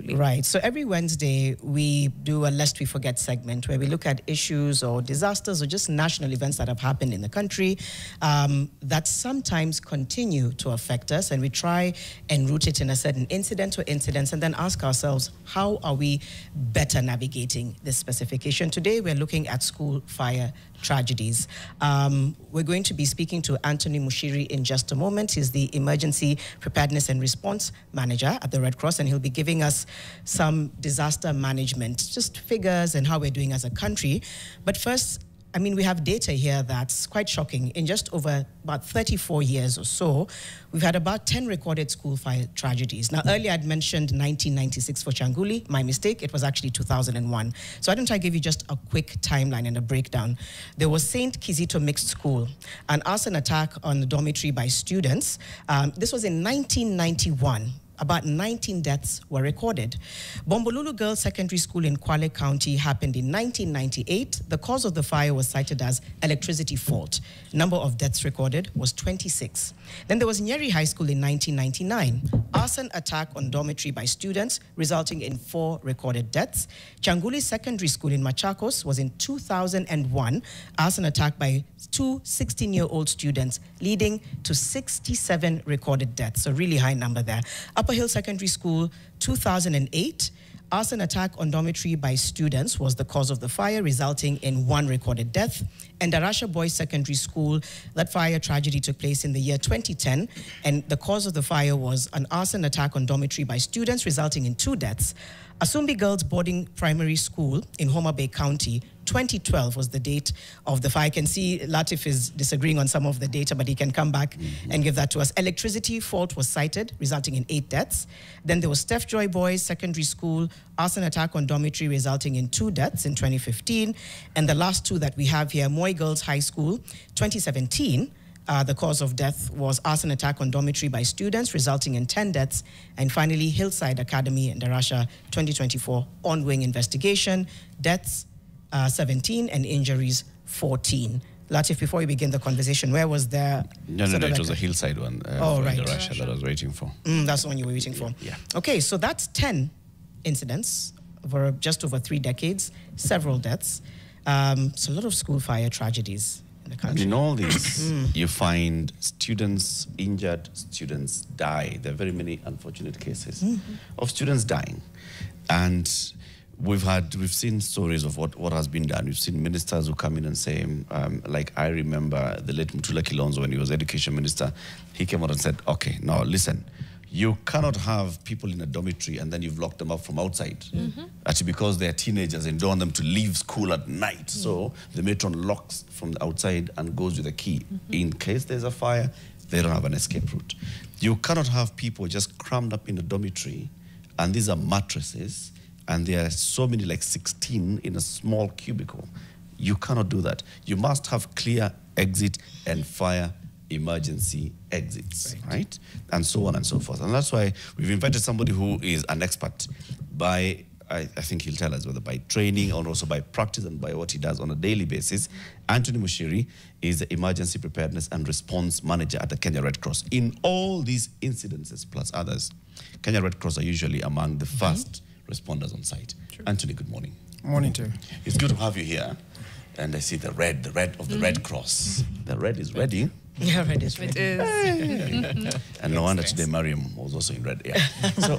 Right. So every Wednesday, we do a Lest We Forget segment where we look at issues or disasters or just national events that have happened in the country that sometimes continue to affect us. And we try and root it in a certain incident or incidents and then ask ourselves, how are we better navigating this specific issue? And today, we're looking at school fire tragedies. We're going to be speaking to Anthony Muchiri in just a moment. He's the Emergency Preparedness and Response Manager at the Red Cross, and he'll be giving us some disaster management, just figures and how we're doing as a country. But first, I mean, we have data here that's quite shocking. In just over about 34 years or so, we've had about 10 recorded school fire tragedies. Now, earlier I'd mentioned 1996 for Changuli. My mistake, it was actually 2001. So why don't I give you just a quick timeline and a breakdown. There was St. Kizito Mixed School, an arson attack on the dormitory by students. This was in 1991. About 19 deaths were recorded. Bombolulu Girls Secondary School in Kwale County happened in 1998. The cause of the fire was cited as electricity fault. Number of deaths recorded was 26. Then there was Nyeri High School in 1999. Arson attack on dormitory by students, resulting in 4 recorded deaths. Changuli Secondary School in Machakos was in 2001. Arson attack by 2 16-year-old students, leading to 67 recorded deaths. So really high number there. Upper Hill Secondary School, 2008. Arson attack on dormitory by students was the cause of the fire, resulting in 1 recorded death. And Darasha Boys Secondary School, that fire tragedy took place in the year 2010, and the cause of the fire was an arson attack on dormitory by students, resulting in 2 deaths. Asumbi Girls Boarding Primary School in Homa Bay County, 2012 was the date of the fire. I can see Latif is disagreeing on some of the data, but he can come back and give that to us. Electricity fault was cited, resulting in 8 deaths. Then there was Steph Joy Boys Secondary School, arson attack on dormitory, resulting in 2 deaths in 2015. And the last 2 that we have here, Moy Girls High School, 2017. The cause of death was arson attack on dormitory by students, resulting in 10 deaths. And finally, Hillside Academy in Darasha, 2024, ongoing investigation, deaths 17 and injuries 14. Latif, before we begin the conversation, where was there? No, it was a Hillside one right. Darasha that I was waiting for. That's the one you were waiting for? Yeah. Okay, so that's 10 incidents over just over 3 decades, several deaths. So a lot of school fire tragedies. And in all these, you find students injured, students die. There are very many unfortunate cases of students dying. And we've seen stories of what has been done. We've seen ministers who come in and say, like I remember the late Mutula Kilonzo when he was education minister, he came out and said, okay, now listen, you cannot have people in a dormitory and then you've locked them up from outside. Actually, because they're teenagers and don't want them to leave school at night. So the matron locks from the outside and goes with a key. In case there's a fire, they don't have an escape route. You cannot have people just crammed up in a dormitory, and these are mattresses, and there are so many, like 16 in a small cubicle. You cannot do that. You must have clear exit and fire emergency exits, right? And so on and so forth. And that's why we've invited somebody who is an expert by, I think he'll tell us whether by training or also by practice and by what he does on a daily basis. Anthony Muchiri is the Emergency Preparedness and Response Manager at the Kenya Red Cross. In all these incidences plus others, Kenya Red Cross are usually among the first responders on site. Sure. Anthony, good morning. Morning to you. It's good to have you here. And I see the red of the Red Cross. The red is ready. Yeah, red is ready. It is. And no wonder today Mariam was also in red. Yeah. So,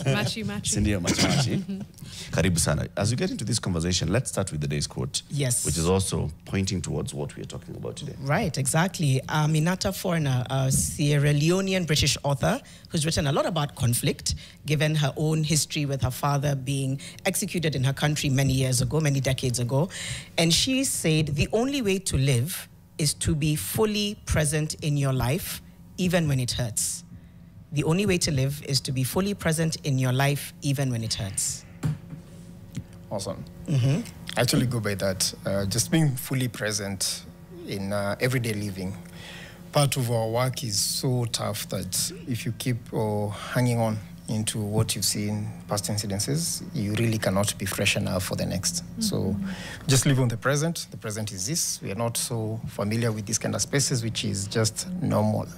Machi. Cindy, Machi. Karibu sana. As we get into this conversation, let's start with the day's quote. Yes. Which is also pointing towards what we are talking about today. Right, exactly. Minata Forna, a Sierra Leonean British author who's written a lot about conflict, given her own history with her father being executed in her country many decades ago. And she said, the only way to live is to be fully present in your life, even when it hurts. The only way to live is to be fully present in your life, even when it hurts. Awesome. I actually go by that. Just being fully present in everyday living. Part of our work is so tough that if you keep hanging on into what you've seen, past incidences, you really cannot be fresh enough for the next. So just live on the present. The present is this. We are not so familiar with these kind of spaces, which is just normal.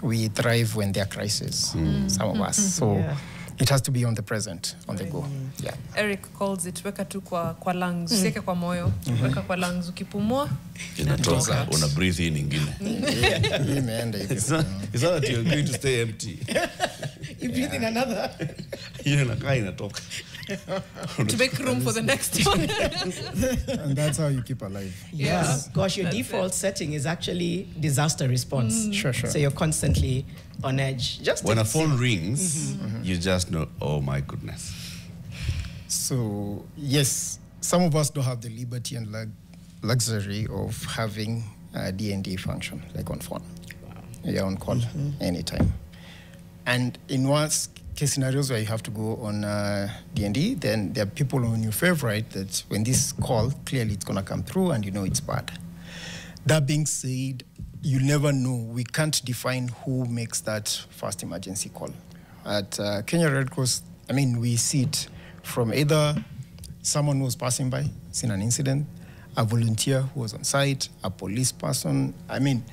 We thrive when there are crises, some of us. So It has to be on the present, on the go. Yeah. Eric calls it weka tu kwa lungs, usiweke kwa moyo, weka kwa lungs, ukipumua Inatoka, una breathe in ingine. It's not that you're going to stay empty. You breathe in another. Hiyo inakaa inatoka. to make room for the next one. And that's how you keep alive. Yes. Gosh, your default setting is actually disaster response. Sure. So you're constantly on edge. Just When a phone rings, you just know, oh my goodness. So, yes, some of us don't have the liberty and luxury of having a D&D function, like on phone. Wow. You're on call anytime. And in worst case scenarios where you have to go on D&D, then there are people on your favorite that when this call, clearly it's going to come through and you know it's bad. That being said, you never know. We can't define who makes that first emergency call. At Kenya Red Cross, I mean, we see it from either someone who was passing by, seen an incident, a volunteer who was on site, a police person. I mean,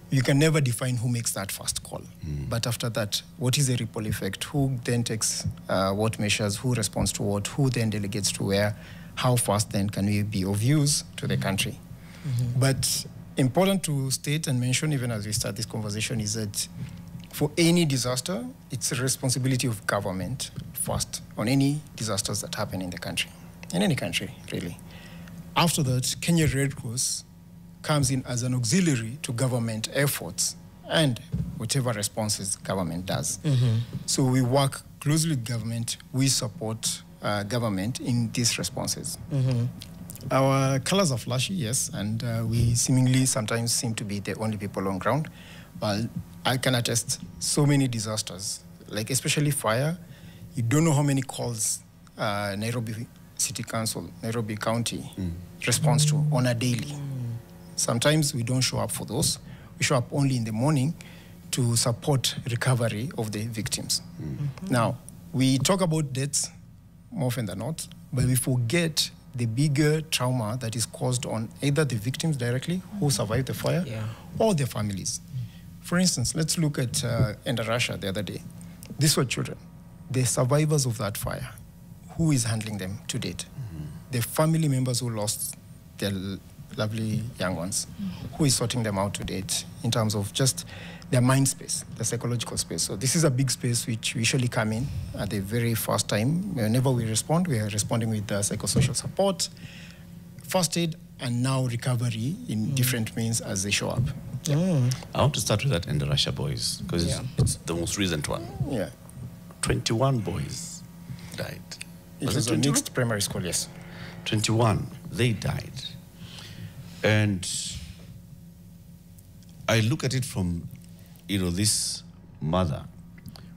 you can never define who makes that first call. But after that, what is the ripple effect? Who then takes what measures? Who responds to what? Who then delegates to where? How fast then can we be of use to the country? But important to state and mention, even as we start this conversation, is that for any disaster, it's a responsibility of government first on any disasters that happen in the country, in any country, really. After that, Kenya Red Cross comes in as an auxiliary to government efforts and whatever responses government does. So we work closely with government. We support government in these responses. Our colors are flashy, yes, and we seemingly sometimes seem to be the only people on ground. But I can attest so many disasters, like especially fire. You don't know how many calls Nairobi City Council, Nairobi County responds to on a daily. Sometimes we don't show up for those. We show up only in the morning to support recovery of the victims. Now, we talk about deaths more often than not, but we forget the bigger trauma that is caused on either the victims directly who survived the fire or their families. For instance, let's look at Russia the other day. These were children, the survivors of that fire. Who is handling them to date? The family members who lost their lovely young ones. Who is sorting them out to date in terms of just their mind space, the psychological space? So this is a big space which we usually come in at the very first time. Whenever we respond, we are responding with psychosocial support, first aid, and now recovery in different means as they show up. I want to start with that Russia boys, because it's the most recent one. 21 boys died. It was a mixed primary school, yes. 21, they died. And I look at it from, this mother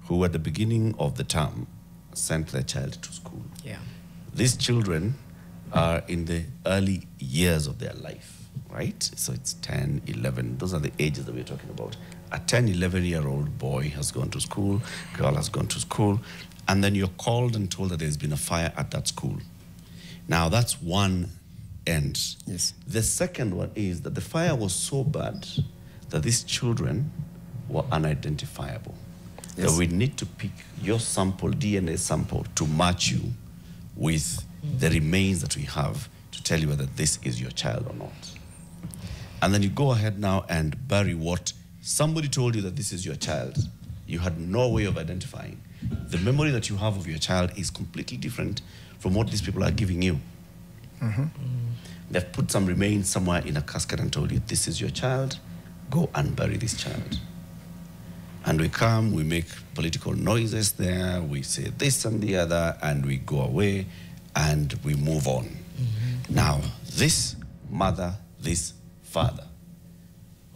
who at the beginning of the term sent their child to school. These children are in the early years of their life, right? So it's 10, 11, those are the ages that we're talking about. A 10, 11-year-old boy has gone to school, girl has gone to school, and then you're called and told that there's been a fire at that school. Now that's one end. Yes. The second one is that the fire was so bad that these children were unidentifiable. That we need to pick your sample, DNA sample, to match you with the remains that we have to tell you whether this is your child or not. And then you go ahead now and bury what somebody told you that this is your child. You had no way of identifying. The memory that you have of your child is completely different from what these people are giving you. They've put some remains somewhere in a casket and told you, this is your child, go and bury this child. And we come, we make political noises there, we say this and the other, and we go away, and we move on. Now, this mother, this father,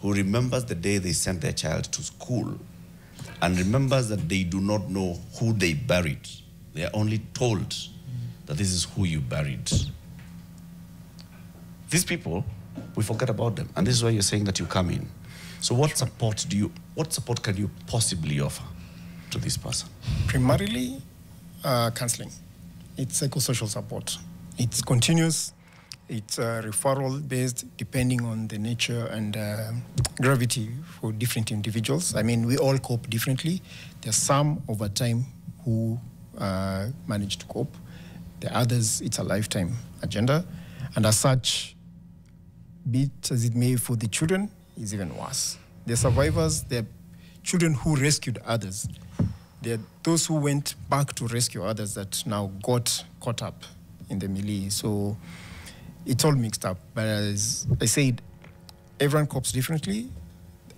who remembers the day they sent their child to school, and remembers that they do not know who they buried. They are only told that this is who you buried. These people, we forget about them. And this is why you're saying that you come in. So what support can you possibly offer to this person? Primarily, counseling. It's psychosocial support. It's continuous. It's referral-based, depending on the nature and gravity for different individuals. I mean, we all cope differently. There's some over time who manage to cope. The others, it's a lifetime agenda. And as such, be it as it may, for the children, is even worse. The survivors, they're children who rescued others. They're those who went back to rescue others that now got caught up in the melee. So it's all mixed up. But as I said, everyone copes differently.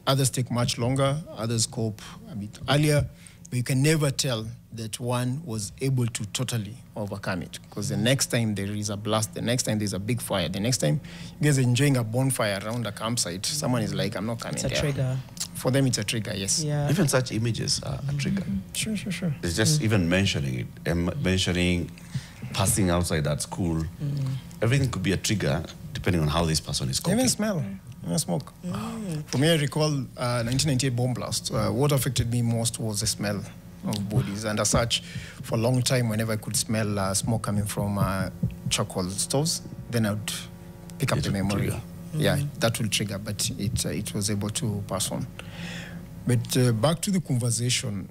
Others take much longer. Others cope a bit earlier. But you can never tell that one was able to totally overcome it. Because the next time there is a blast, the next time there's a big fire, the next time you guys are enjoying a bonfire around a campsite, someone is like, I'm not coming there. It's a trigger. For them, it's a trigger, yes. Yeah. Even such images are a trigger. Sure. It's just even mentioning it, mentioning passing outside at school. Everything could be a trigger depending on how this person is coping. Even smell, even smoke. For me, I recall 1998 bomb blast. What affected me most was the smell of bodies. And as such, for a long time, whenever I could smell smoke coming from charcoal stoves, then I would pick up the memory. Yeah, that will trigger, but it was able to pass on. But back to the conversation,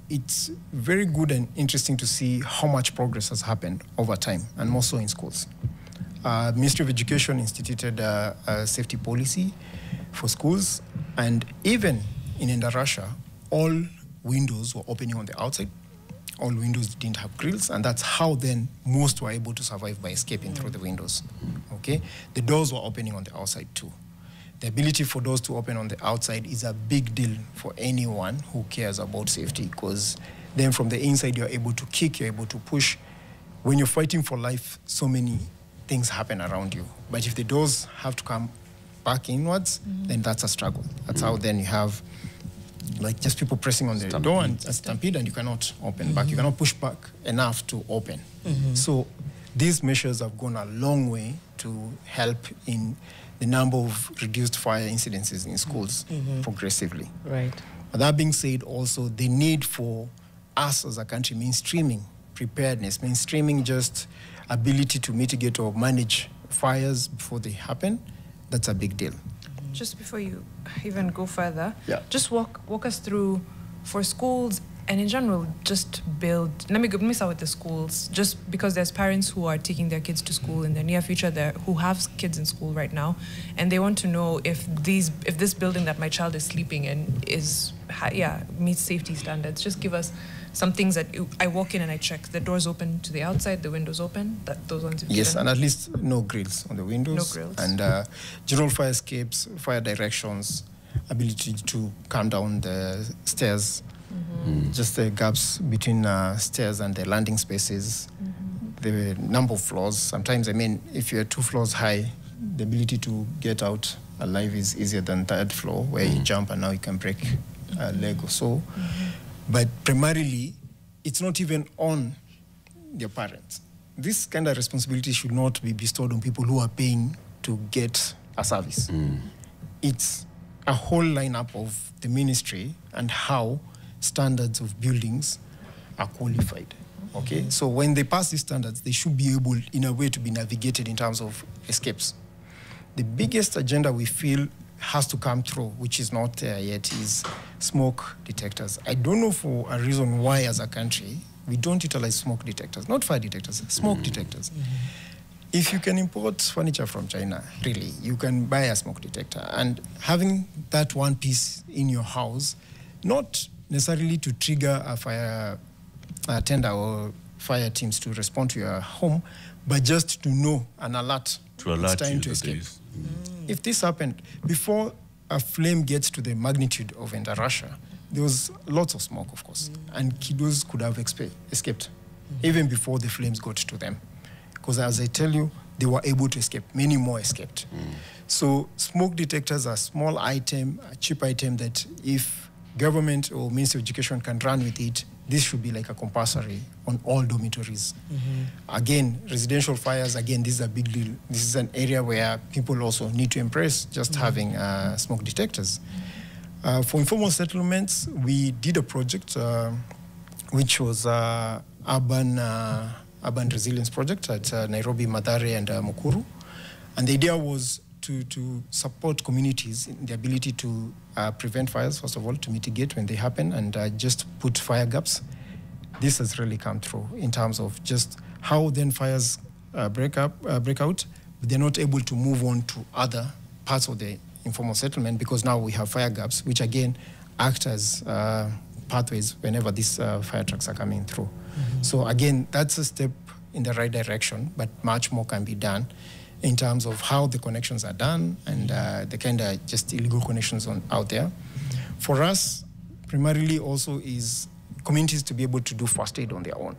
it's very good and interesting to see how much progress has happened over time, and more so in schools. Ministry of Education instituted a safety policy for schools, and even in Russia, all windows were opening on the outside. All windows didn't have grills, and that's how then most were able to survive by escaping through the windows. Okay, the doors were opening on the outside too. The ability for doors to open on the outside is a big deal for anyone who cares about safety, because then from the inside you're able to kick, you're able to push. When you're fighting for life, so many things happen around you. But if the doors have to come back inwards, then that's a struggle. That's how then you have like just people pressing on the door and a stampede, and you cannot open back. You cannot push back enough to open. So these measures have gone a long way to help in the number of reduced fire incidences in schools progressively. Right. But that being said, also the need for us as a country mainstreaming preparedness, mainstreaming just ability to mitigate or manage fires before they happen, that's a big deal. Just before you even go further, Yeah. just walk us through for schools and in general, just build. Let me start with the schools, just because there's parents who are taking their kids to school in the near future there who have kids in school right now, and they want to know if this building that my child is sleeping in meets safety standards. Just give us some things that I walk in and I check. The doors open to the outside, the windows open. Those ones. Yes, and at least no grills on the windows. No grills. And general fire escapes, fire directions, ability to come down the stairs, just the gaps between stairs and the landing spaces, the number of floors. Sometimes, I mean, if you're 2 floors high, the ability to get out alive is easier than 3rd floor, where you jump and now you can break a leg or so. But primarily, it's not even on your parents. This kind of responsibility should not be bestowed on people who are paying to get a service. It's a whole lineup of the ministry and how standards of buildings are qualified. Okay, so when they pass these standards, they should be able, in a way, to be navigated in terms of escapes. The biggest agenda we feel has to come through, which is not there yet, is smoke detectors. I don't know for a reason why, as a country, we don't utilize smoke detectors, not fire detectors, smoke detectors. If you can import furniture from China, really, you can buy a smoke detector. And having that one piece in your house, not necessarily to trigger a fire tender or fire teams to respond to your home, but just to know an alert. To alert it's time you to that escape. If this happened, before a flame gets to the magnitude of Russia, there was lots of smoke, of course, and kiddos could have escaped, even before the flames got to them. Because as I tell you, they were able to escape. Many more escaped. So smoke detectors are a small item, a cheap item that if government or Ministry of Education can run with it, this should be like a compulsory on all dormitories. Again, residential fires, again, this is a big deal. This is an area where people also need to embrace just having smoke detectors. For informal settlements, we did a project which was urban resilience project at Nairobi, Mathare, and Mukuru. And the idea was to support communities in the ability to prevent fires, first of all, to mitigate when they happen, and just put fire gaps. this has really come through in terms of just how then fires break out, but they're not able to move on to other parts of the informal settlement because now we have fire gaps, which again act as pathways whenever these fire trucks are coming through. So again, that's a step in the right direction, but much more can be done in terms of how the connections are done and the kind of just illegal connections out there. For us, primarily also is communities to be able to do first aid on their own.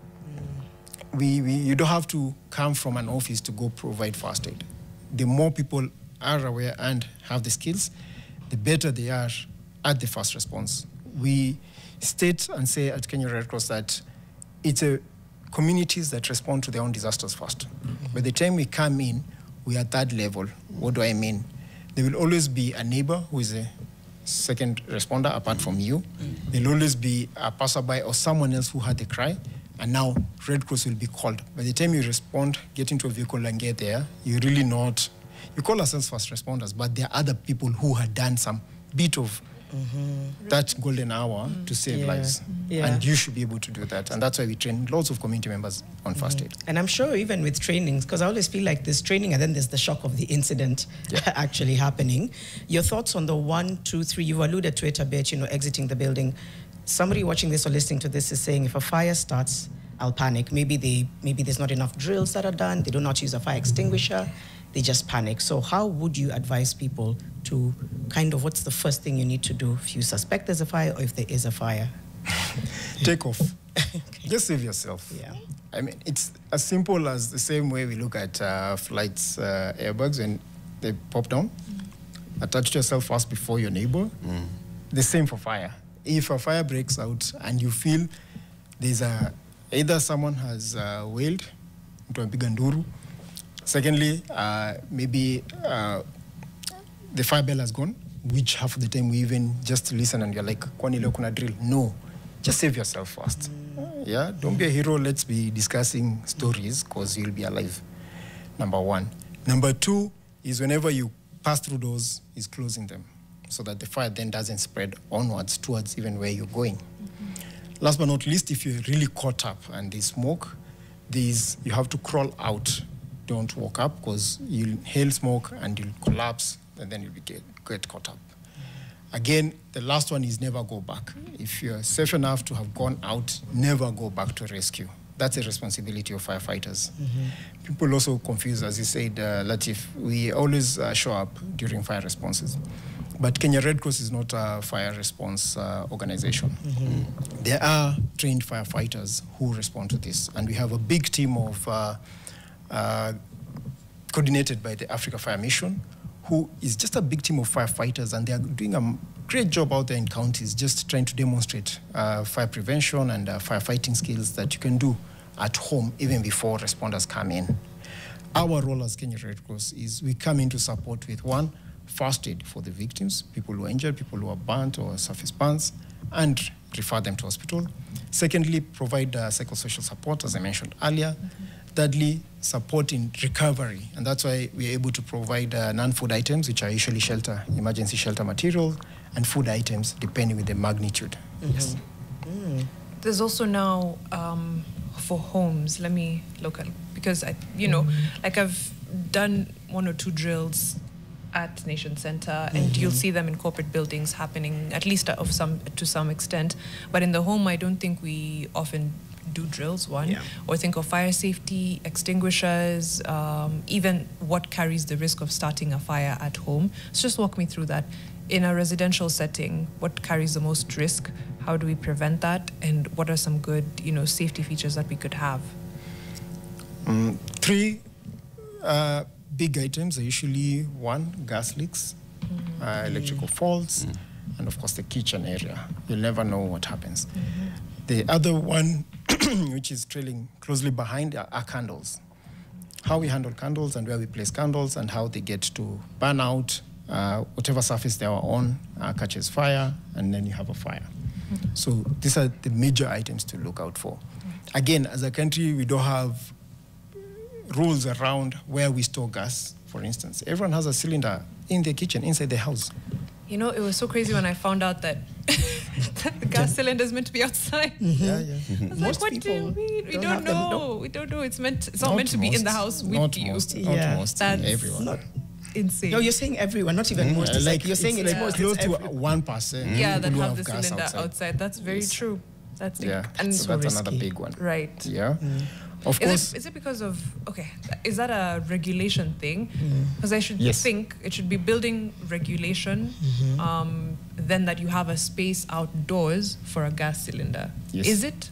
You don't have to come from an office to go provide first aid. The more people are aware and have the skills, the better they are at the first response. We state and say at Kenya Red Cross that it's communities that respond to their own disasters first. By the time we come in, we are at that level. What do I mean? There will always be a neighbor who is a second responder apart from you. There'll always be a passerby or someone else who had the cry, and now Red Cross will be called. By the time you respond, get into a vehicle and get there, you're really not, you call ourselves first responders, but there are other people who had done some bit of that golden hour to save lives. And you should be able to do that. And that's why we train lots of community members on first aid. And I'm sure even with trainings, because I always feel like there's training and then there's the shock of the incident actually happening. Your thoughts on the 1, 2, 3, you alluded to it a bit, exiting the building. Somebody watching this or listening to this is saying, if a fire starts, I'll panic. Maybe there's not enough drills that are done. They do not use a fire extinguisher. They just panic. So how would you advise people to what's the first thing you need to do if you suspect there's a fire or if there is a fire? Take off. Just save yourself. Yeah. I mean, it's as simple as the same way we look at flights airbags when they pop down. Attach yourself first before your neighbor. The same for fire. If a fire breaks out and you feel there's either someone has wailed into a big nduru. Secondly, maybe the fire bell has gone, which half of the time we even just listen and you're like, kwani leo kuna drill? No, just save yourself first. Yeah, don't be a hero. Let's be discussing stories because you'll be alive. Number one. Number two is whenever you pass through doors, is closing them so that the fire then doesn't spread onwards towards even where you're going. Last but not least, if you're really caught up and there's smoke, you have to crawl out. Don't walk up because you'll inhale smoke and you'll collapse and then you'll get caught up. Again, the last one is never go back. If you're safe enough to have gone out, never go back to rescue. That's a responsibility of firefighters. People also confuse, as you said, Latif, we always show up during fire responses. But Kenya Red Cross is not a fire response organization. There are trained firefighters who respond to this. And we have a big team of coordinated by the Africa Fire Mission, who is just a big team of firefighters, and they are doing a great job out there in counties, just trying to demonstrate fire prevention and firefighting skills that you can do at home even before responders come in. Our role as Kenya Red Cross is we come in to support with one, first aid for the victims, people who are injured, people who are burnt or surface burns, and refer them to hospital. Secondly, provide psychosocial support, as I mentioned earlier. Thirdly, support in recovery, and that's why we are able to provide non-food items, which are usually shelter, emergency shelter material, and food items, depending on the magnitude. Yes. There's also now, for homes, let me look at, because I've done 1 or 2 drills at Nation Center, and you'll see them in corporate buildings happening, at least to some extent. But in the home, I don't think we often do drills, or think of fire safety, extinguishers, even what carries the risk of starting a fire at home. So just walk me through that. In a residential setting, what carries the most risk? How do we prevent that? And what are some good, safety features that we could have? 3 big items are usually 1, gas leaks, electrical faults, and of course the kitchen area. You'll never know what happens. The other one, which is trailing closely behind, are candles. How we handle candles and where we place candles and how they get to burn out, whatever surface they are on catches fire, and then you have a fire. So these are the major items to look out for. Again, as a country, we don't have rules around where we store gas, for instance. Everyone has a cylinder in their kitchen, inside their house. It was so crazy when I found out that the gas cylinder is meant to be outside. Yeah. I was Most like, what do you people mean? We don't don't have them, know. We don't know. It's not meant to be in the house with not you. Most, Yeah. not most. That's Everyone. Not, insane. no, you're saying everyone, not even most. It's like you're saying it's most. close It's to every- 1%. Yeah, that people who have the gas cylinder outside. That's very Yes. true. That's Yeah, and so so that's another risky. big one. right. Yeah, of course. Is it because of is that a regulation thing? Because I should Yes. think it should be building regulation, then that you have a space outdoors for a gas cylinder. Yes. Is it?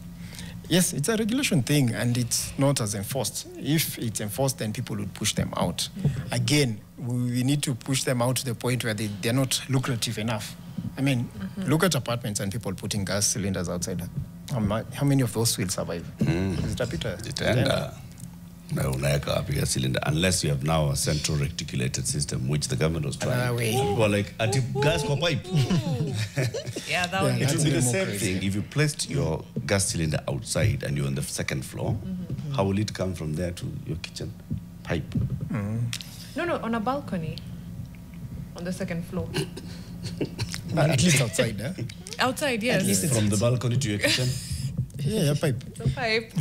Yes, it's a regulation thing, and it's not as enforced. If it's enforced, then people would push them out. Again, we need to push them out to the point where they're not lucrative enough. I mean, look at apartments and people putting gas cylinders outside. How many of those will survive? Is it a bit? Tender. No, like a bigger cylinder, unless you have now a central reticulated system, which the government was trying. Another way. People are like, at the gas for pipe. Yeah, that would Yeah, It that's would be the even more same crazy. thing if you placed your gas cylinder outside and you're on the second floor. How will it come from there to your kitchen? Pipe. No, on a balcony, on the second floor. At least outside, eh? Outside, yes. At least From the balcony to your kitchen. Yeah, pipe. It's a pipe.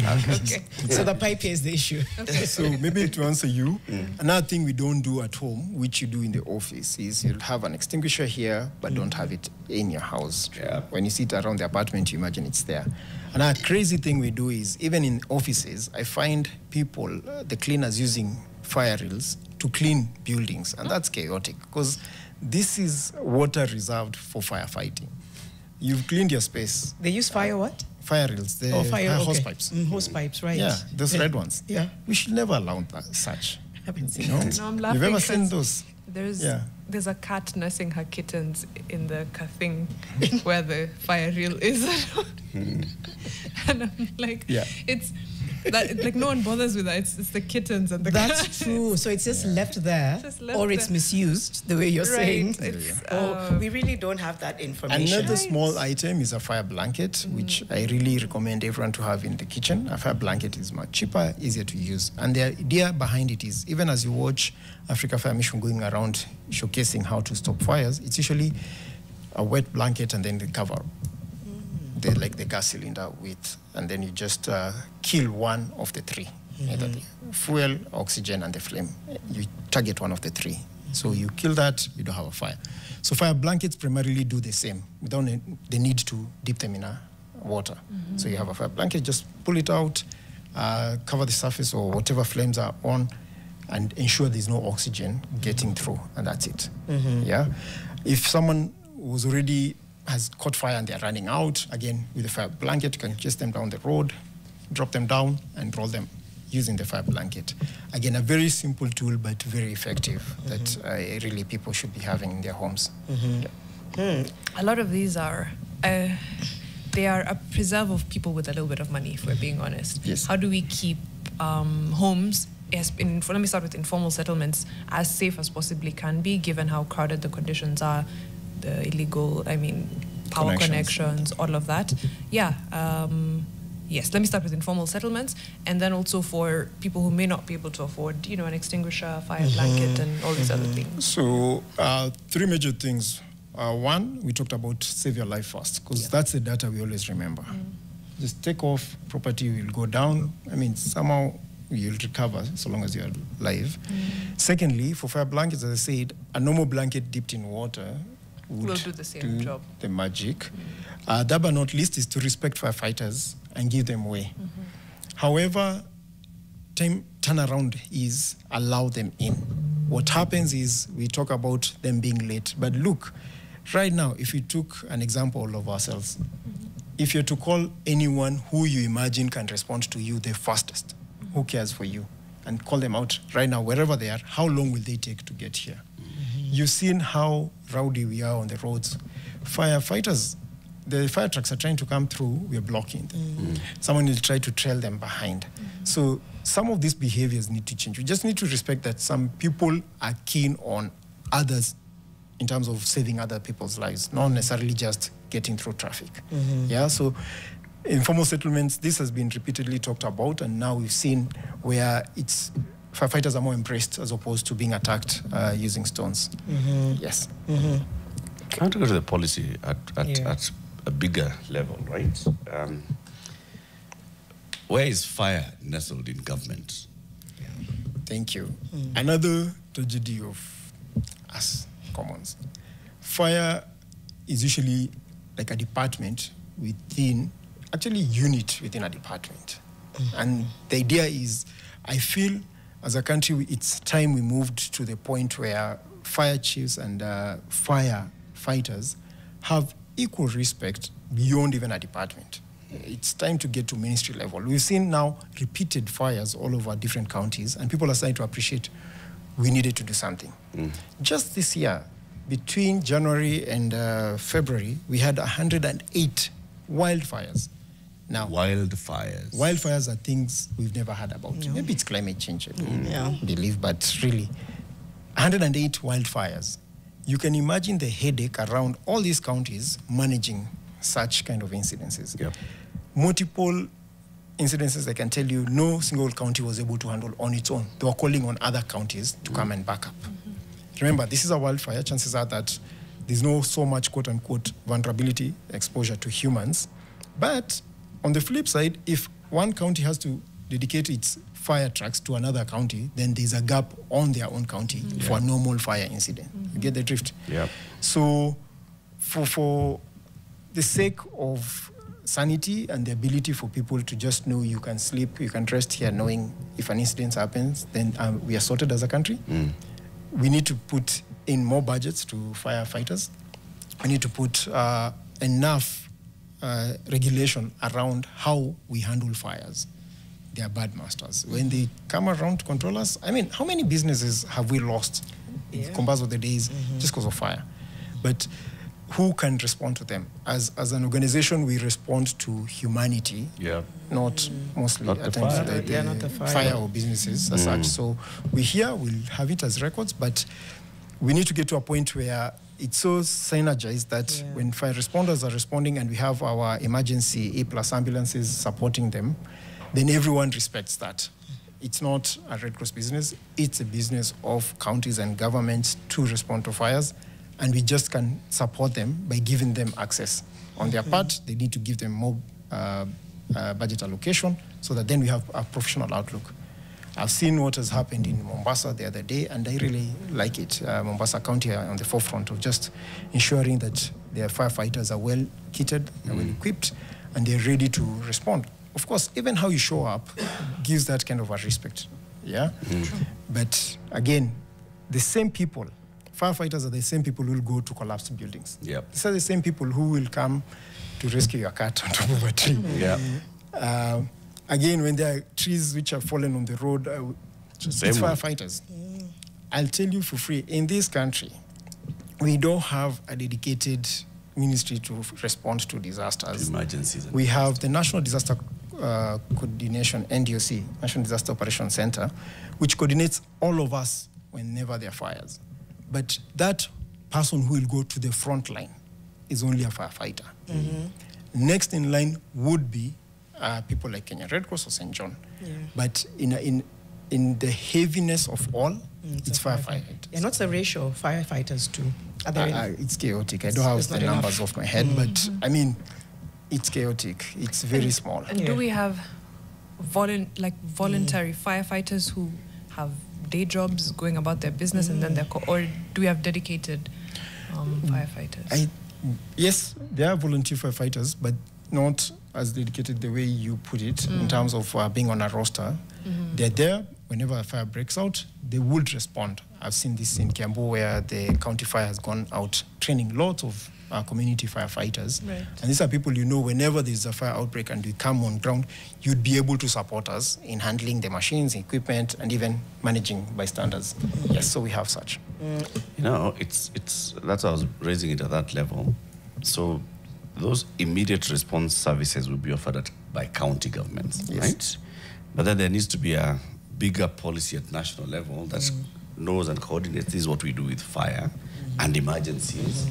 Okay. So the pipe here is the issue. So maybe to answer you, another thing we don't do at home, which you do in the office, is you'll have an extinguisher here, but don't have it in your house. Yeah. When you sit around the apartment, you imagine it's there. Another crazy thing we do is, even in offices, I find people, the cleaners, using fire reels to clean buildings, and that's chaotic because this is water reserved for firefighting. You've cleaned your space. They use fire what? Fire reels, the hose okay. pipes. Hose pipes, right. Yeah, those red ones. Yeah. We should never allow such. I haven't seen No. it. No, I'm laughing. You've ever seen 'cause those? There's a cat nursing her kittens in the thing where the fire reel is. And I'm like, Yeah. it's like no one bothers with that. It's the kittens and the That's cat. true. So it's just left there, Just left or it's there. misused, the way you're saying. Right. It's, We really don't have that information. Another small item is a fire blanket, which I really recommend everyone to have in the kitchen. A fire blanket is much cheaper, easier to use. And the idea behind it is, even as you watch Africa Fire Mission going around showcasing how to stop fires, it's usually a wet blanket and then the cover, like the gas cylinder with, and then you just kill one of the three, either the fuel, oxygen, and the flame. You target one of the three. So you kill that, you don't have a fire. So fire blankets primarily do the same without the need to dip them in water. So you have a fire blanket, just pull it out, cover the surface or whatever flames are on, and ensure there's no oxygen getting through, and that's it. Yeah. If someone was already has caught fire and they're running out, again, with the fire blanket, you can chase them down the road, drop them down, and roll them using the fire blanket. Again, a very simple tool, but very effective that really people should be having in their homes. a lot of these are they are a preserve of people with a little bit of money, if we're being honest. Yes. How do we keep homes, let me start with informal settlements, as safe as possibly can be, given how crowded the conditions are, the illegal, power connections, all of that. Yeah. Yes, let me start with informal settlements, and then also for people who may not be able to afford, an extinguisher, fire blanket, and all these other things. So, three major things. One, we talked about save your life first, because that's the data we always remember. Just take off, property will go down. Somehow you'll recover so long as you're alive. Secondly, for fire blankets, as I said, a normal blanket dipped in water Will do the same job. The magic. That but not least is to respect firefighters and give them way. However, turnaround is allow them in. What happens is we talk about them being late, but look, right now, if we took an example of ourselves, if you're to call anyone who you imagine can respond to you the fastest, who cares for you, and call them out right now, wherever they are, how long will they take to get here? You've seen how rowdy we are on the roads. Firefighters, the fire trucks are trying to come through, we're blocking them. Someone will try to trail them behind. So some of these behaviors need to change. We just need to respect that some people are keen on others in terms of saving other people's lives, not necessarily just getting through traffic. Yeah, so informal settlements, this has been repeatedly talked about, and now we've seen where firefighters are more embraced as opposed to being attacked using stones. Yes. I want to go to the policy at a bigger level, right? Where is fire nestled in government? Thank you. Another tragedy of us commons. Fire is usually like a department within, actually unit within a department. And the idea is, I feel as a country, it's time we moved to the point where fire chiefs and firefighters have equal respect beyond even a department. It's time to get to ministry level. We've seen now repeated fires all over different counties, and people are starting to appreciate we needed to do something. Just this year, between January and February, we had 108 wildfires. Now, wildfires are things we've never heard about. Maybe it's climate change, I believe, but really, 108 wildfires. You can imagine the headache around all these counties managing such kind of incidences. Yep. Multiple incidences, I can tell you, no single county was able to handle on its own. They were calling on other counties to come and back up. Remember, this is a wildfire. Chances are that there's no so much quote-unquote vulnerability, exposure to humans. But on the flip side, if one county has to dedicate its fire trucks to another county, then there's a gap on their own county for a normal fire incident. You get the drift? Yeah. So for the sake of sanity and the ability for people to just know you can sleep, you can rest here knowing if an incident happens, then we are sorted as a country. We need to put in more budgets to firefighters. We need to put enough regulation around how we handle fires. They are bad masters. When they come around to control us, I mean, how many businesses have we lost in comparison of the days just because of fire? But who can respond to them? As an organization, we respond to humanity, not mostly not at the times fire. not the fire or businesses as such. So we'll have it as records, but we need to get to a point where it's so synergized that when fire responders are responding and we have our emergency A+ ambulances supporting them, then everyone respects that. It's not a Red Cross business, it's a business of counties and governments to respond to fires, and we just can support them by giving them access. On their part, they need to give them more budget allocation so that then we have a professional outlook. I've seen what has happened in Mombasa the other day, and I really like it. Mombasa County are on the forefront of just ensuring that their firefighters are well kitted, they're well equipped, and they're ready to respond. Of course, even how you show up gives that kind of a respect. But again, the same people, firefighters are the same people who will go to collapsed buildings. These are the same people who will come to rescue your cat on top of a tree. Again, when there are trees which have fallen on the road, it's firefighters. I'll tell you for free, in this country, we don't have a dedicated ministry to respond to disasters. Emergencies. We have the National Disaster Coordination, NDOC, National Disaster Operations Center, which coordinates all of us whenever there are fires. But that person who will go to the front line is only a firefighter. Next in line would be people like Kenya Red Cross or St. John. But in the heaviness of all, it's firefighters. And what's the ratio of firefighters to other? It's chaotic. I don't have the numbers off my head, but I mean, it's chaotic. It's very small. And do we have voluntary firefighters who have day jobs going about their business and then or do we have dedicated firefighters? Yes, there are volunteer firefighters, but not as dedicated the way you put it in terms of being on a roster. They're there whenever a fire breaks out, they would respond. I've seen this in Kiambu where the county fire has gone out training lots of community firefighters. Right. And these are people you know whenever there's a fire outbreak and we come on ground, you'd be able to support us in handling the machines, equipment, and even managing bystanders. Yes, so we have such. You know, it's that's why I was raising it at that level. So those immediate response services will be offered by county governments, right? But then there needs to be a bigger policy at national level that knows and coordinates. This is what we do with fire and emergencies.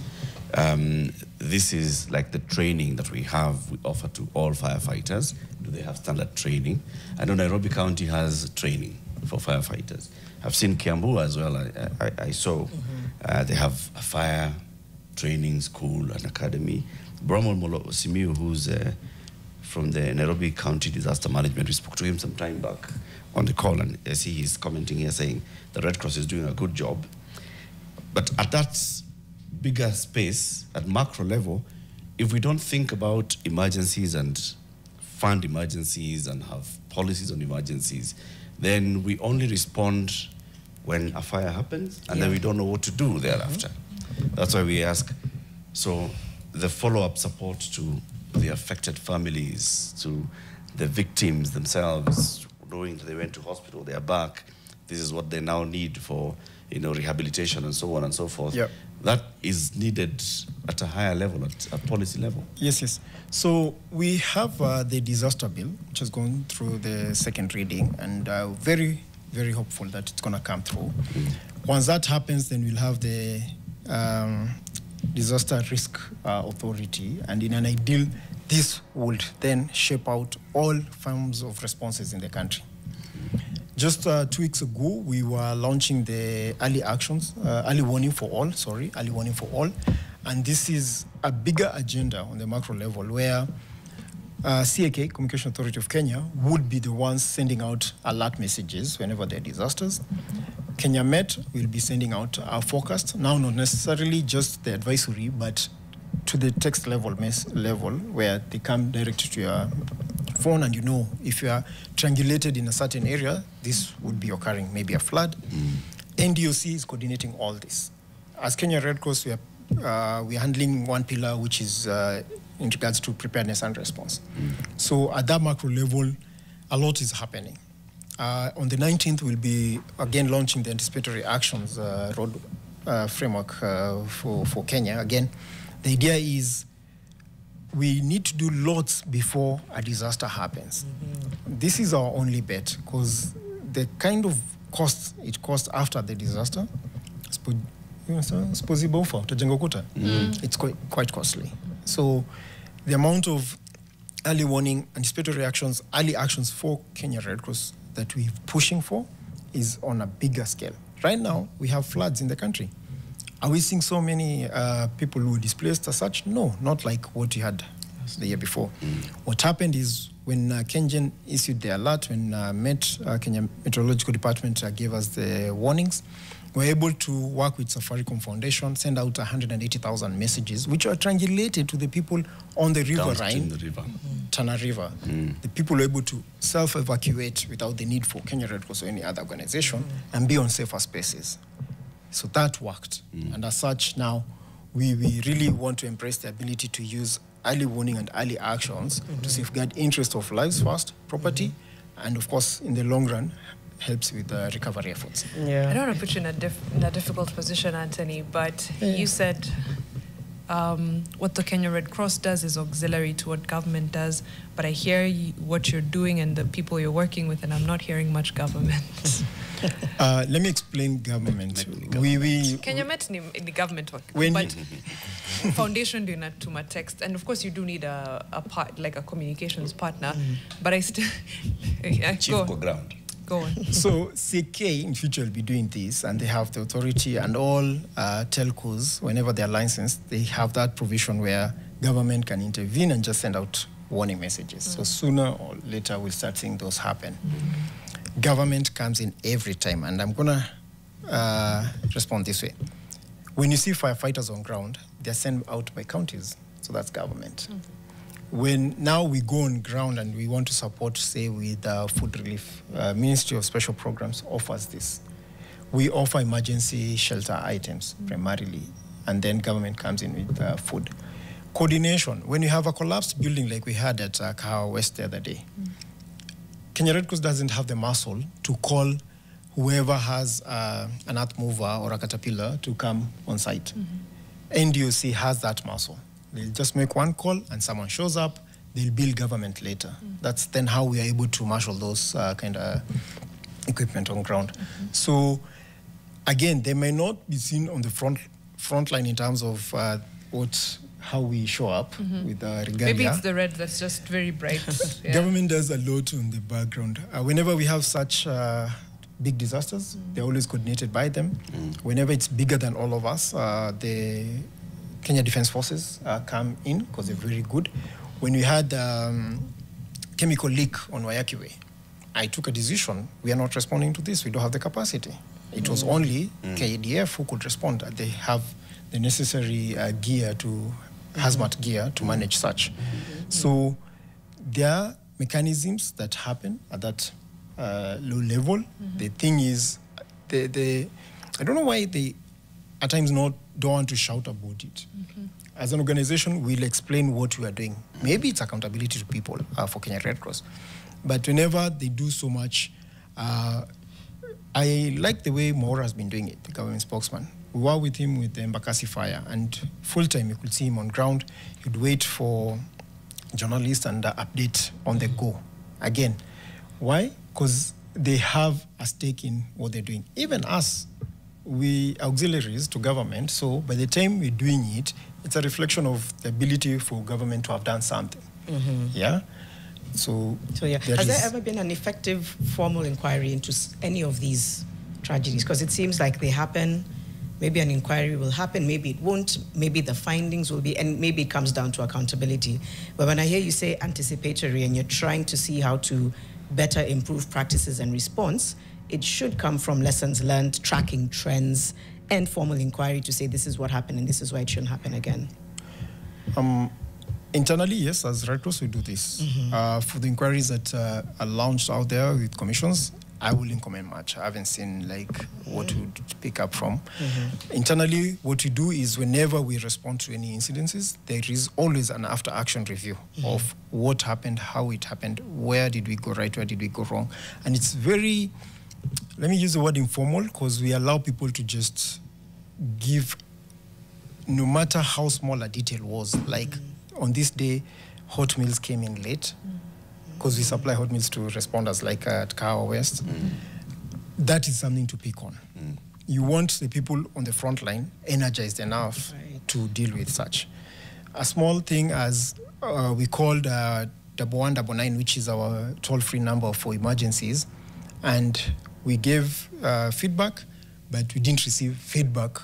This is like the training that we offer to all firefighters. Do they have standard training? I know Nairobi County has training for firefighters. I've seen Kiambu as well. I saw they have a fire training school and academy. Bramwell Molo Simiu, who's from the Nairobi County Disaster Management, we spoke to him some time back on the call, and I see he's commenting here saying the Red Cross is doing a good job. But at that bigger space, at macro level, if we don't think about emergencies and fund emergencies and have policies on emergencies, then we only respond when a fire happens, and then we don't know what to do thereafter. That's why we ask, so the follow-up support to the affected families, to the victims themselves, knowing that they went to hospital, they are back, this is what they now need for, you know, rehabilitation and so on and so forth. Yep. That is needed at a higher level, at a policy level. Yes, yes. So we have the disaster bill, which has gone through the second reading, and very, very hopeful that it's going to come through. Once that happens, then we'll have the disaster risk authority, and in an ideal, this would then shape out all forms of responses in the country. Just 2 weeks ago, we were launching the early warning for all, and this is a bigger agenda on the macro level where CAK, Communication Authority of Kenya, would be the ones sending out alert messages whenever there are disasters. Kenya Met will be sending out our forecast, now not necessarily just the advisory, but to the text level where they come directly to your phone, and you know if you are triangulated in a certain area, this would be occurring, maybe a flood. NDOC is coordinating all this. As Kenya Red Cross, we are handling one pillar, which is in regards to preparedness and response. So at that macro level, a lot is happening. On the 19th, we'll be again launching the anticipatory actions road framework for Kenya. Again, the idea is we need to do lots before a disaster happens. This is our only bet, because the kind of cost it costs after the disaster, it's quite costly. So the amount of early warning, anticipatory actions, early actions for Kenya Red Cross that we're pushing for is on a bigger scale. Right now, we have floods in the country. Are we seeing so many people who were displaced as such? No, not like what we had the year before. What happened is when KenGen issued the alert, when Kenya Meteorological Department gave us the warnings, we were able to work with Safaricom Foundation, send out 180,000 messages, which are triangulated to the people on the river Rhine, Tana River. The people were able to self-evacuate without the need for Kenya Red Cross or any other organization and be on safer spaces. So that worked. And as such, now we really want to embrace the ability to use early warning and early actions to safeguard interest of lives first, property, and of course, in the long run, helps with the recovery efforts. I don't want to put you in a difficult position, Anthony, but you said what the Kenya Red Cross does is auxiliary to what government does, but I hear what you're doing and the people you're working with, and I'm not hearing much government. Let me explain government. Kenya Met in the government work, but foundation doing that to my text, and of course you do need a part, like a communications partner, but I still ground. Go on. So CK in future will be doing this, and they have the authority, and all telcos, whenever they're licensed, they have that provision where government can intervene and just send out warning messages. So sooner or later we'll start seeing those happen. Government comes in every time, and I'm going to respond this way. When you see firefighters on ground, they're sent out by counties, so that's government. When now we go on ground and we want to support, say, with food relief, Ministry of Special Programs offers this. We offer emergency shelter items primarily, and then government comes in with food. Coordination, when you have a collapsed building like we had at Kahawa West the other day, Kenya Red Cross doesn't have the muscle to call whoever has an earth mover or a caterpillar to come on site. NDOC has that muscle. They'll just make one call and someone shows up, they'll bill government later. That's then how we are able to marshal those kind of equipment on ground. So again, they may not be seen on the front line in terms of how we show up with the regalia. Maybe it's the red that's just very bright. Government does a lot on the background. Whenever we have such big disasters, they're always coordinated by them. Whenever it's bigger than all of us, the Kenya Defence Forces come in because they're very good. When we had chemical leak on Wayaki Way, I took a decision. We are not responding to this. We don't have the capacity. It was only KDF who could respond. They have the necessary gear to hazmat gear to manage such. So there are mechanisms that happen at that low level. The thing is, I don't know why they at times don't want to shout about it. As an organization, we'll explain what we are doing. Maybe it's accountability to people for Kenya Red Cross. But whenever they do so much, I like the way Maura has been doing it, the government spokesman. We were with him with the Embakasi fire, and full time you could see him on ground. He'd wait for journalists and update on the go. Again, why? Because they have a stake in what they're doing. Even us, we auxiliaries to government, so by the time we're doing it, it's a reflection of the ability for government to have done something. Yeah? So yeah. Has there ever been an effective formal inquiry into any of these tragedies? Because it seems like they happen, maybe an inquiry will happen, maybe it won't, maybe the findings will be, and maybe it comes down to accountability. But when I hear you say anticipatory and you're trying to see how to better improve practices and response, it should come from lessons learned, tracking trends, and formal inquiry to say this is what happened and this is why it shouldn't happen again. Internally, yes, as Red Cross, we do this. For the inquiries that are launched out there with commissions, I wouldn't comment much. I haven't seen what to pick up from. Internally, what we do is whenever we respond to any incidences, there is always an after-action review of what happened, how it happened, where did we go right, where did we go wrong. And it's very, let me use the word informal, because we allow people to just give, no matter how small a detail was, like on this day, hot meals came in late, because we supply hot meals to responders like at Kahawa West. That is something to pick on. You want the people on the front line energized enough to deal with such. A small thing as we called 1199, which is our toll-free number for emergencies, and we gave feedback, but we didn't receive feedback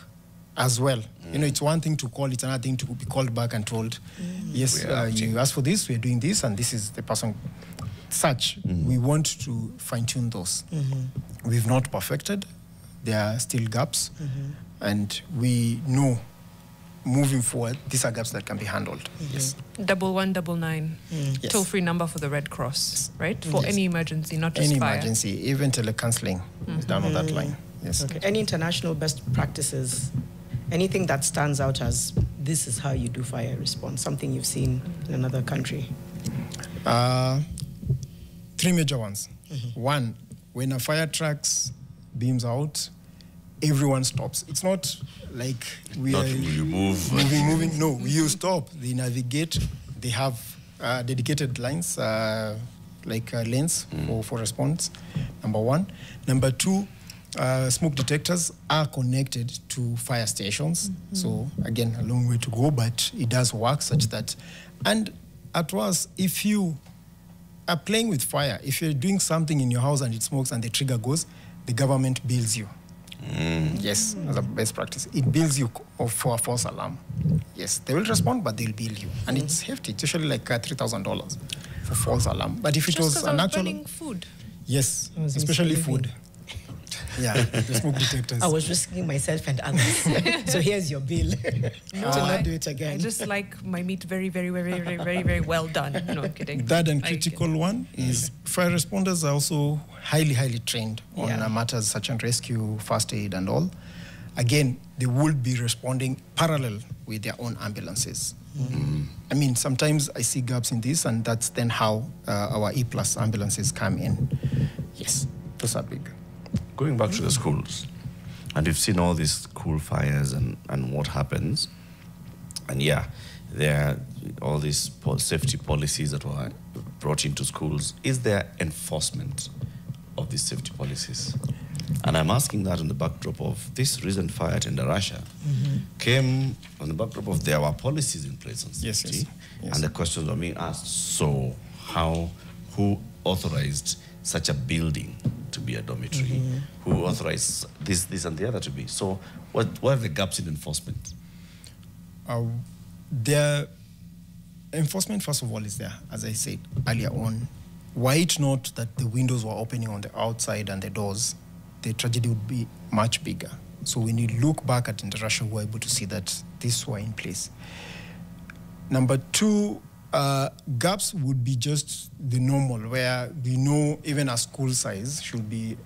as well. You know, it's one thing to call, it's another thing to be called back and told, yes, you asked for this, we're doing this, and this is the person. Such, we want to fine-tune those. We've not perfected. There are still gaps. And we know, moving forward, these are gaps that can be handled. Yes. 1199, toll-free number for the Red Cross, right? For any emergency, not just any fire. Emergency, even telecounseling is done on that line. Yes. Okay. Any international best practices? Anything that stands out as this is how you do fire response? Something you've seen in another country? Three major ones. One, when a fire truck beams out, everyone stops. It's not like we are moving. No, you stop. They navigate. They have dedicated lines, lanes for response. Number one. Number two, smoke detectors are connected to fire stations. So again, a long way to go, but it does work such that. And at once, if you are playing with fire, if you're doing something in your house and it smokes and the trigger goes, the government bills you. Yes, as a best practice. It bills you for a false alarm. Yes, they will respond, but they'll bill you. And it's hefty. It's usually like $3,000 for false alarm. But if it was an actual... burning food. Yes, especially food. Yeah, the smoke detectors. I was risking myself and others. So here's your bill. To not do it again. I just like my meat very, very, very, very, very, very well done. No, I'm kidding. That and critical one is fire responders are also highly, highly trained on matters such as rescue, first aid and all. Again, they will be responding parallel with their own ambulances. I mean, sometimes I see gaps in this, and that's then how our E+ ambulances come in. Yes, those are big. Going back to the schools, and you've seen all these school fires and what happens, and there are all these safety policies that were brought into schools. Is there enforcement of these safety policies? And I'm asking that on the backdrop of this recent fire at Indarasha came on the backdrop of there were policies in place on safety, and the questions were being asked. So who authorized such a building to be a dormitory? Who authorized this and the other to be? So what are the gaps in enforcement? Their enforcement, first of all, is there, as I said earlier on. Were it not that the windows were opening on the outside and the doors, the tragedy would be much bigger. So when you look back at international, we're able to see that these were in place. Number two, gaps would be just the normal, where we know even a school size should be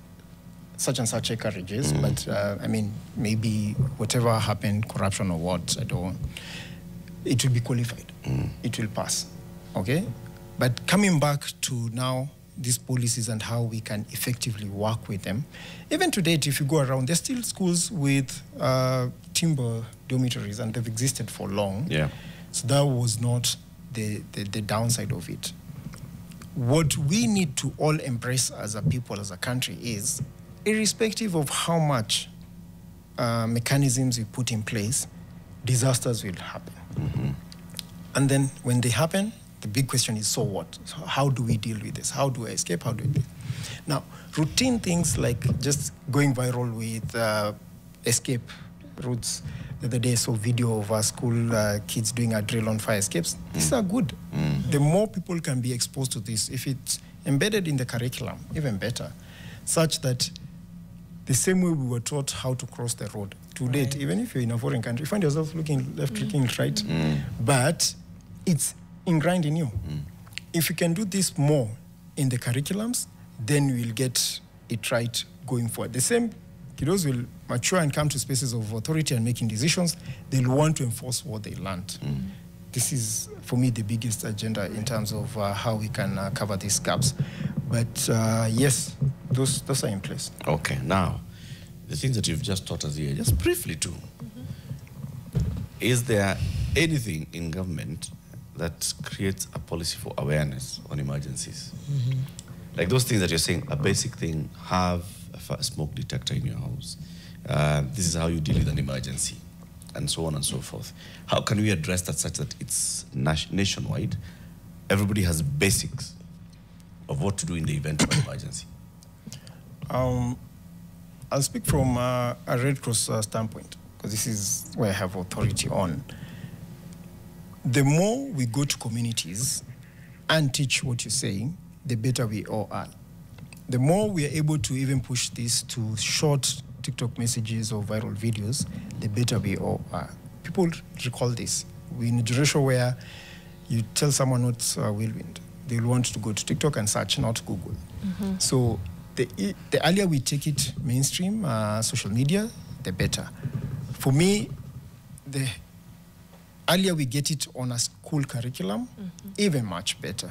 such and such acreages, but I mean, maybe whatever happened, corruption or what, I don't, it will be qualified. It will pass, okay? But coming back to now, these policies and how we can effectively work with them. Even to date, if you go around, there's still schools with timber dormitories, and they've existed for long. Yeah. So that was not the downside of it. What we need to all embrace as a people, as a country, is irrespective of how much mechanisms we put in place, disasters will happen. And then when they happen, the big question is, so what? So how do we deal with this? How do I escape? How do we do it? Now, routine things like just going viral with escape routes. The other day I saw a video of school kids doing a drill on fire escapes. These are good. The more people can be exposed to this, if it's embedded in the curriculum, even better, such that the same way we were taught how to cross the road, to date, even if you're in a foreign country, you find yourself looking left, looking right, but it's ingrained in you. If you can do this more in the curriculums, then we'll get it right going forward. The same kiddos will mature and come to spaces of authority and making decisions. They'll want to enforce what they learned. This is, for me, the biggest agenda in terms of how we can cover these gaps. But yes, those are in place. Okay, now, the things that you've just taught us here, just briefly too. Is there anything in government that creates a policy for awareness on emergencies? Like those things that you're saying, a basic thing, have a smoke detector in your house. This is how you deal with an emergency, and so on and so forth. How can we address that such that it's nationwide? Everybody has basics of what to do in the event of an emergency. I'll speak from a Red Cross standpoint, because this is where I have authority on. The more we go to communities and teach what you're saying, the better we all are. The more we are able to even push this to short TikTok messages or viral videos, the better we all are. People recall this. We're in a generation where you tell someone what's whirlwind, they'll want to go to TikTok and search, not Google. So the earlier we take it mainstream, social media, the better. For me, the earlier we get it on a school curriculum, even much better.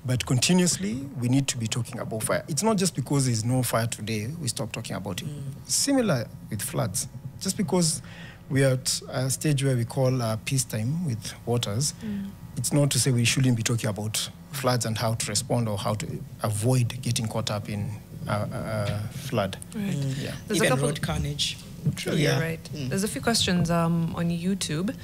But continuously, we need to be talking about fire. It's not just because there's no fire today, we stop talking about it. Similar with floods. Just because we are at a stage where we call peacetime with waters, it's not to say we shouldn't be talking about floods and how to respond or how to avoid getting caught up in flood. Yeah. Even road carnage. True, you're right. There's a few questions on YouTube.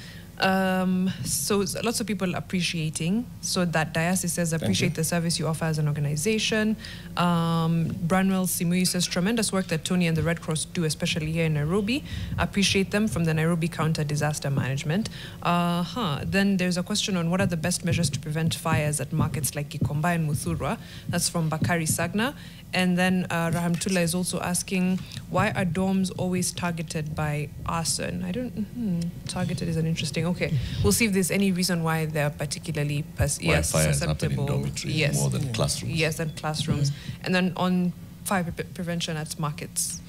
So lots of people appreciating. So that Diasis says, appreciate the service you offer as an organization. Branwell Simui says, tremendous work that Tony and the Red Cross do, especially here in Nairobi. Appreciate them from the Nairobi Counter Disaster Management. Then there's a question on what are the best measures to prevent fires at markets like Gikomba and Muthurwa. That's from Bakari Sagna. And then Rahamtullah is also asking, why are dorms always targeted by arson? I don't, targeted is an interesting, okay. We'll see if there's any reason why they're particularly susceptible. More than classrooms. Yes, than classrooms. And then on fire prevention at markets.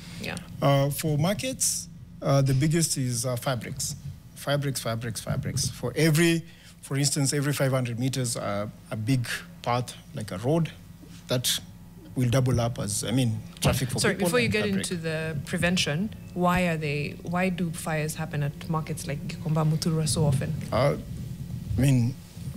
For markets, the biggest is fabrics. Fabrics. For instance, every 500 meters, a big path, like a road, that will double up as, traffic for people. Sorry, before you get into the prevention, why do fires happen at markets like Gikomba, Muthurwa so often?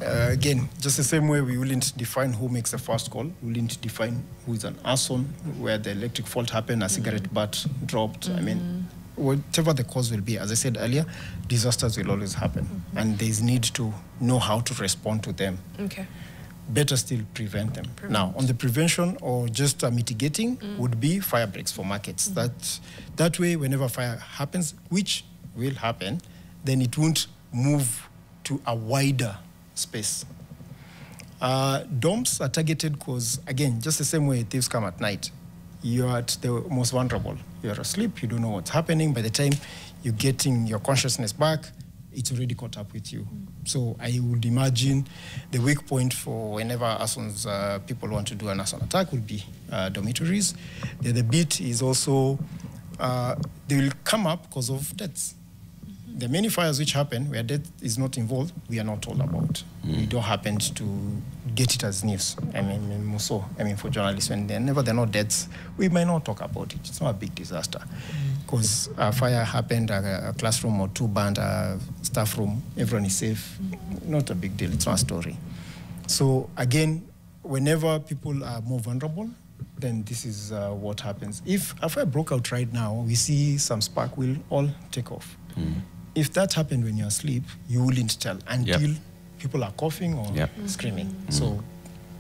Again, just the same way we wouldn't define who makes the first call, we wouldn't define who is an arson, where the electric fault happened, a cigarette butt dropped. Whatever the cause will be, as I said earlier, disasters will always happen. And there's need to know how to respond to them. Okay. Better still prevent them. Now, on the prevention or just mitigating would be fire breaks for markets. That way, whenever fire happens, which will happen, then it won't move to a wider space. Dorms are targeted because, again, just the same way thieves come at night. You're at the most vulnerable. You're asleep, you don't know what's happening. By the time you're getting your consciousness back, it's already caught up with you. So I would imagine the weak point for whenever Ason's people want to do an Ason attack would be dormitories. The other bit is also they will come up because of deaths. The many fires which happen where death is not involved, we are not told about. We don't happen to get it as news. For journalists, whenever there are no deaths, we might not talk about it. It's not a big disaster. Because a fire happened, a classroom or two burned, a staff room, everyone is safe. Not a big deal, it's not a story. So again, whenever people are more vulnerable, then this is what happens. If a fire broke out right now, we see some spark will all take off. If that happened when you're asleep, you wouldn't tell until people are coughing or screaming. So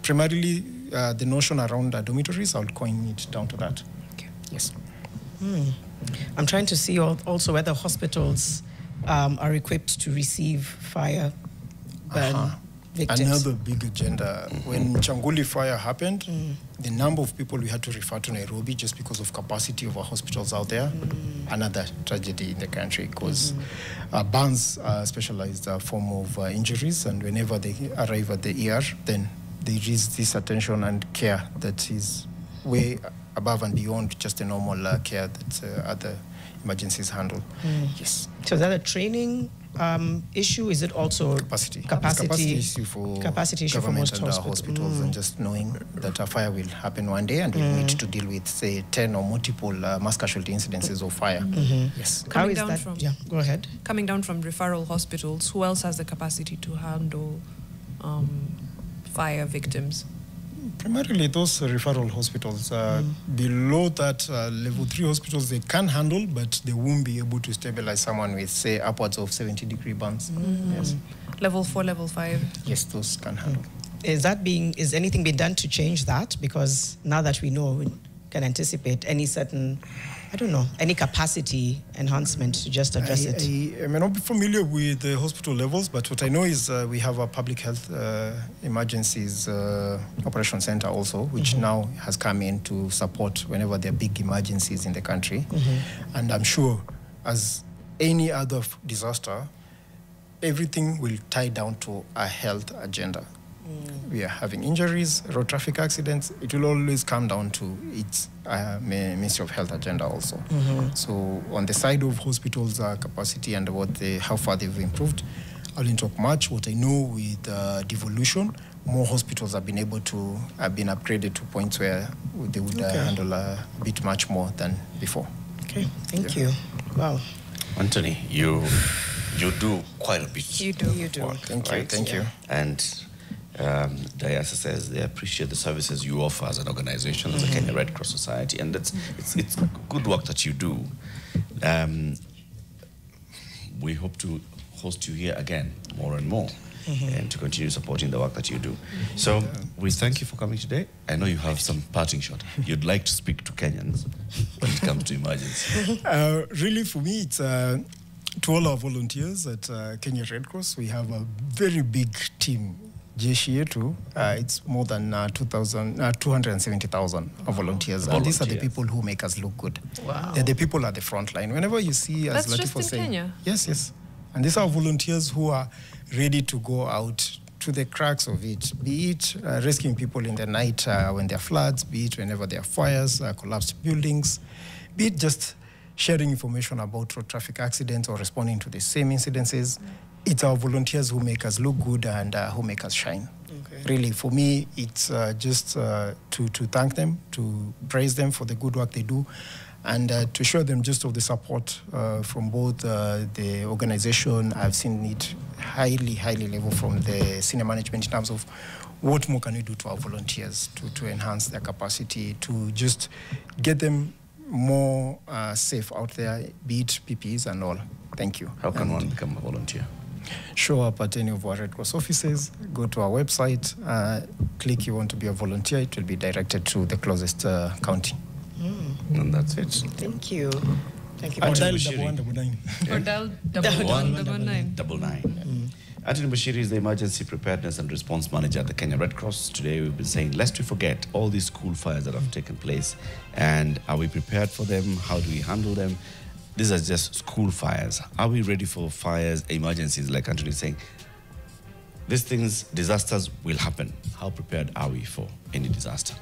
primarily, the notion around dormitories, I would coin it down to that. Okay. Yes. I'm trying to see also whether hospitals are equipped to receive fire burn victims. Another big agenda. When Changuli fire happened, the number of people we had to refer to Nairobi just because of capacity of our hospitals out there, another tragedy in the country, because burns are a specialized form of injuries, and whenever they arrive at the ER, then there is this attention and care that is way above and beyond just the normal care that other emergencies handle. Yes. So is that a training issue? Is it also capacity issue for most hospitals, and just knowing that a fire will happen one day and we need to deal with, say, 10 or multiple mass casualty incidences of fire. Yes. How is that? Go ahead. Coming down from referral hospitals, who else has the capacity to handle fire victims? Primarily those referral hospitals. Below that, level 3 hospitals, they can handle, but they won't be able to stabilize someone with, say, upwards of 70-degree burns. Yes. Level 4, level 5? Yes, those can handle. Is anything being done to change that? Because now that we know, we can anticipate any certain, any capacity enhancement to just address it. I may not be familiar with the hospital levels, but what I know is we have a public health emergencies operation center also, which now has come in to support whenever there are big emergencies in the country. And I'm sure, as any other disaster, everything will tie down to a health agenda. We are having injuries, road traffic accidents. It will always come down to its Ministry of Health agenda also. So on the side of hospitals' capacity and how far they've improved, I didn't talk much. What I know with devolution, more hospitals have been upgraded to points where they would handle a bit much more than before. Okay, thank you. Wow. Anthony, you do quite a bit. You do. Work, Thank you. And Diasa says they appreciate the services you offer as an organization, as a Kenya Red Cross Society, and it's good work that you do. We hope to host you here again more and more, and to continue supporting the work that you do. So we thank you for coming today. I know you have some parting shot. You'd like to speak to Kenyans when it comes to emergency. Really, for me, it's to all our volunteers at Kenya Red Cross. We have a very big team. Jeshi yetu, it's more than 270,000 volunteers. And these are the people who make us look good. Wow. They're the people at the front line. Whenever you see, as Latif was saying, Kenya? Yes. And these are volunteers who are ready to go out to the cracks of it, be it rescuing people in the night when there are floods, be it whenever there are fires, collapsed buildings, be it just sharing information about road traffic accidents or responding to the same incidences. It's our volunteers who make us look good and who make us shine. Okay. Really, for me, it's just to thank them, to praise them for the good work they do, and to show them just of the support from both the organization. I've seen it highly level from the senior management in terms of what more can we do to our volunteers to enhance their capacity, to just get them more safe out there, be it PPEs and all. Thank you. How can one become a volunteer? Show up at any of our Red Cross offices, go to our website, click you want to be a volunteer, it will be directed to the closest county. And that's it. Thank you. Thank you. Or Anthony dial Muchiri. 1199. Or dial double one, double nine. 99. Anthony Muchiri is the Emergency Preparedness and Response Manager at the Kenya Red Cross. Today we've been saying, lest we forget all these school fires that have taken place, and are we prepared for them? How do we handle them? These are just school fires. Are we ready for fires, emergencies, like Anthony is saying? These things, disasters will happen. How prepared are we for any disaster?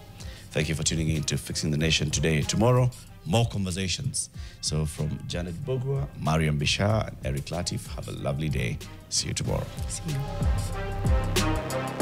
Thank you for tuning in to Fixing the Nation today. Tomorrow, more conversations. So from Janet Bogua, Mariam Bishar, and Eric Latif, have a lovely day. See you tomorrow. See you.